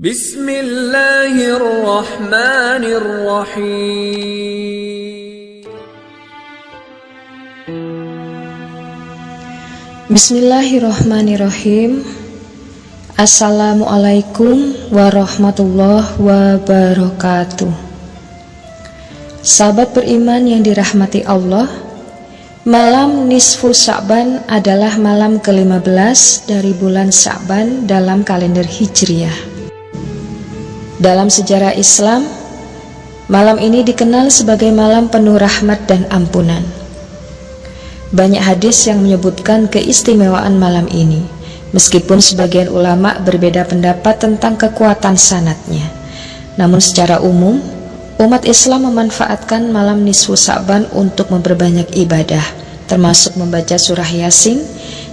Bismillahirrahmanirrahim. Bismillahirrahmanirrahim. Assalamualaikum warahmatullahi wabarakatuh. Sahabat beriman yang dirahmati Allah, malam nisfu Sya'ban adalah malam ke-15 dari bulan Sya'ban dalam kalender Hijriah. Dalam sejarah Islam, malam ini dikenal sebagai malam penuh rahmat dan ampunan. Banyak hadis yang menyebutkan keistimewaan malam ini, meskipun sebagian ulama berbeda pendapat tentang kekuatan sanadnya. Namun secara umum, umat Islam memanfaatkan malam nisfu Sya'ban untuk memperbanyak ibadah, termasuk membaca surah Yasin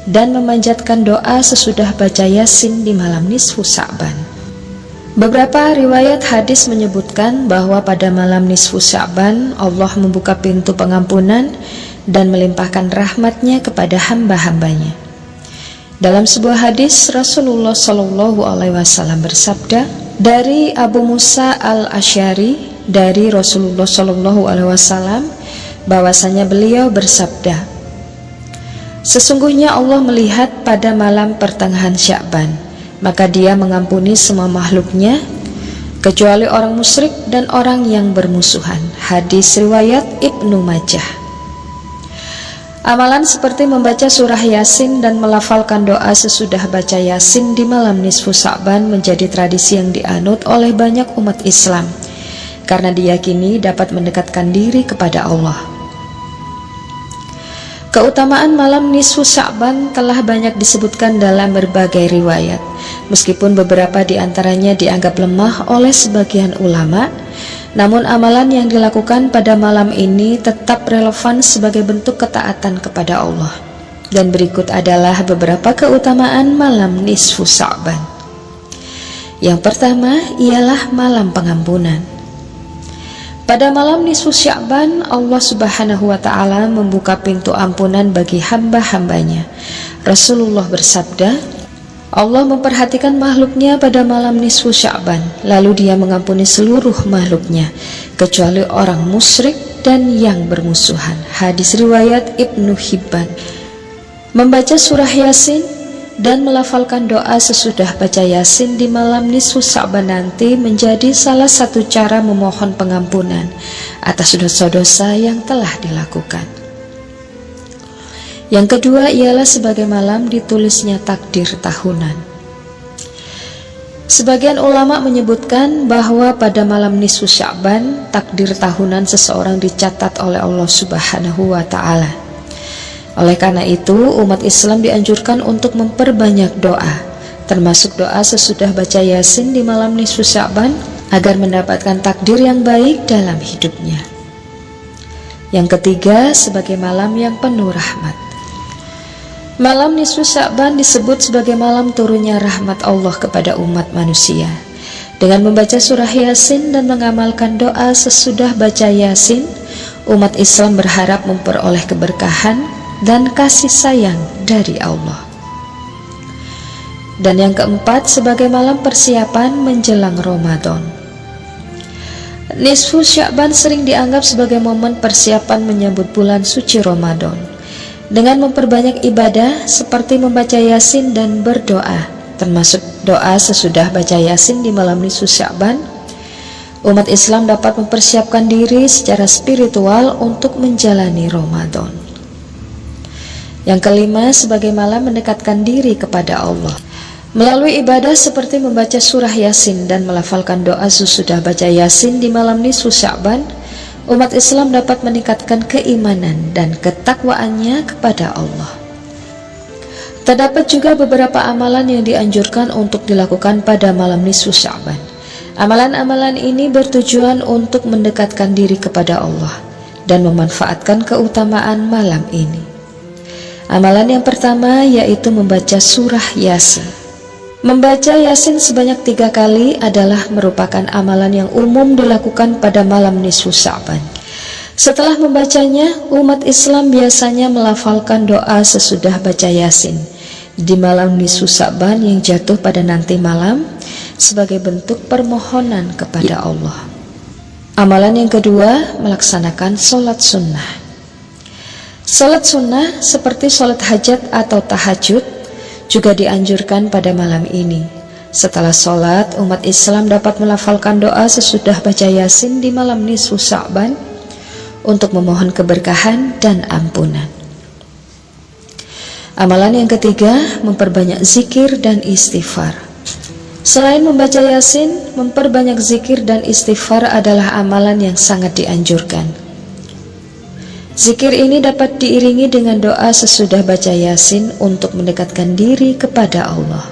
dan memanjatkan doa sesudah baca Yasin di malam nisfu Sya'ban. Beberapa riwayat hadis menyebutkan bahwa pada malam nisfu Sya'ban Allah membuka pintu pengampunan dan melimpahkan rahmatnya kepada hamba-hambanya. Dalam sebuah hadis, Rasulullah SAW bersabda dari Abu Musa al-Asy'ari dari Rasulullah SAW bahwasanya beliau bersabda, sesungguhnya Allah melihat pada malam pertengahan Sya'ban, maka dia mengampuni semua makhluknya kecuali orang musyrik dan orang yang bermusuhan. Hadis riwayat Ibnu Majah. Amalan seperti membaca surah Yasin dan melafalkan doa sesudah baca Yasin di malam nisfu Sya'ban menjadi tradisi yang dianut oleh banyak umat Islam karena diyakini dapat mendekatkan diri kepada Allah. Keutamaan malam nisfu Sya'ban telah banyak disebutkan dalam berbagai riwayat, meskipun beberapa di antaranya dianggap lemah oleh sebagian ulama. Namun amalan yang dilakukan pada malam ini tetap relevan sebagai bentuk ketaatan kepada Allah. Dan berikut adalah beberapa keutamaan malam nisfu Sya'ban. Yang pertama ialah malam pengampunan. Pada malam nisfu Sya'ban, Allah Subhanahu wa ta'ala membuka pintu ampunan bagi hamba-hambanya. Rasulullah bersabda, Allah memperhatikan makhluknya pada malam nisfu Sya'ban, lalu dia mengampuni seluruh makhluknya, kecuali orang musyrik dan yang bermusuhan. Hadis riwayat Ibnu Hibban. Membaca surah Yasin dan melafalkan doa sesudah baca Yasin di malam nisfu Sya'ban nanti menjadi salah satu cara memohon pengampunan atas dosa-dosa yang telah dilakukan. Yang kedua ialah sebagai malam ditulisnya takdir tahunan. Sebagian ulama menyebutkan bahwa pada malam nisfu Sya'ban takdir tahunan seseorang dicatat oleh Allah Subhanahu wa ta'ala. Oleh karena itu, umat Islam dianjurkan untuk memperbanyak doa, termasuk doa sesudah baca Yasin di malam nisfu Sya'ban agar mendapatkan takdir yang baik dalam hidupnya. Yang ketiga, sebagai malam yang penuh rahmat. Malam nisfu Sya'ban disebut sebagai malam turunnya rahmat Allah kepada umat manusia. Dengan membaca surah Yasin dan mengamalkan doa sesudah baca Yasin, umat Islam berharap memperoleh keberkahan dan kasih sayang dari Allah. Dan yang keempat, sebagai malam persiapan menjelang Ramadan. Nisfu Sya'ban sering dianggap sebagai momen persiapan menyambut bulan suci Ramadan. Dengan memperbanyak ibadah seperti membaca Yasin dan berdoa, termasuk doa sesudah baca Yasin di malam nisfu Sya'ban, umat Islam dapat mempersiapkan diri secara spiritual untuk menjalani Ramadan. Yang kelima, sebagai malam mendekatkan diri kepada Allah. Melalui ibadah seperti membaca surah Yasin dan melafalkan doa sesudah baca Yasin di malam nisfu Sya'ban, umat Islam dapat meningkatkan keimanan dan ketakwaannya kepada Allah. Terdapat juga beberapa amalan yang dianjurkan untuk dilakukan pada malam nisfu Sya'ban. Amalan-amalan ini bertujuan untuk mendekatkan diri kepada Allah dan memanfaatkan keutamaan malam ini. Amalan yang pertama yaitu membaca surah Yasin. Membaca Yasin sebanyak 3 kali adalah merupakan amalan yang umum dilakukan pada malam nisfu Sya'ban. Setelah membacanya, umat Islam biasanya melafalkan doa sesudah baca Yasin di malam nisfu Sya'ban yang jatuh pada nanti malam, sebagai bentuk permohonan kepada Allah. Amalan yang kedua, melaksanakan sholat sunnah. Sholat sunnah seperti sholat hajat atau tahajud juga dianjurkan pada malam ini. Setelah sholat, umat Islam dapat melafalkan doa sesudah baca Yasin di malam nisfu Sya'ban untuk memohon keberkahan dan ampunan. Amalan yang ketiga, memperbanyak zikir dan istighfar. Selain membaca Yasin, memperbanyak zikir dan istighfar adalah amalan yang sangat dianjurkan. Zikir ini dapat diiringi dengan doa sesudah baca Yasin untuk mendekatkan diri kepada Allah.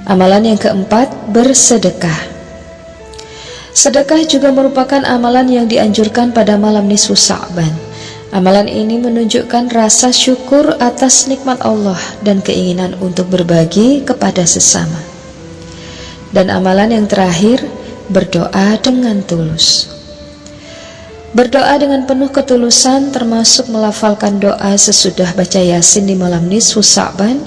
Amalan yang keempat, bersedekah. Sedekah juga merupakan amalan yang dianjurkan pada malam nisfu Sya'ban. Amalan ini menunjukkan rasa syukur atas nikmat Allah dan keinginan untuk berbagi kepada sesama. Dan amalan yang terakhir, berdoa dengan tulus. Berdoa dengan penuh ketulusan termasuk melafalkan doa sesudah baca Yasin di malam nisfu Sya'ban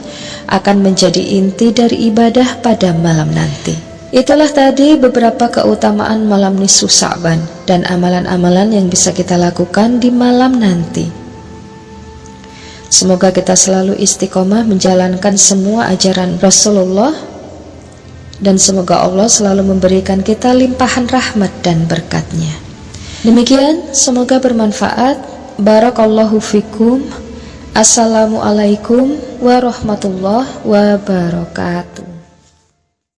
akan menjadi inti dari ibadah pada malam nanti. Itulah tadi beberapa keutamaan malam nisfu Sya'ban dan amalan-amalan yang bisa kita lakukan di malam nanti. Semoga kita selalu istiqomah menjalankan semua ajaran Rasulullah, dan semoga Allah selalu memberikan kita limpahan rahmat dan berkatnya. Demikian, semoga bermanfaat. Barakallahu fikum. Assalamualaikum warahmatullahi wabarakatuh.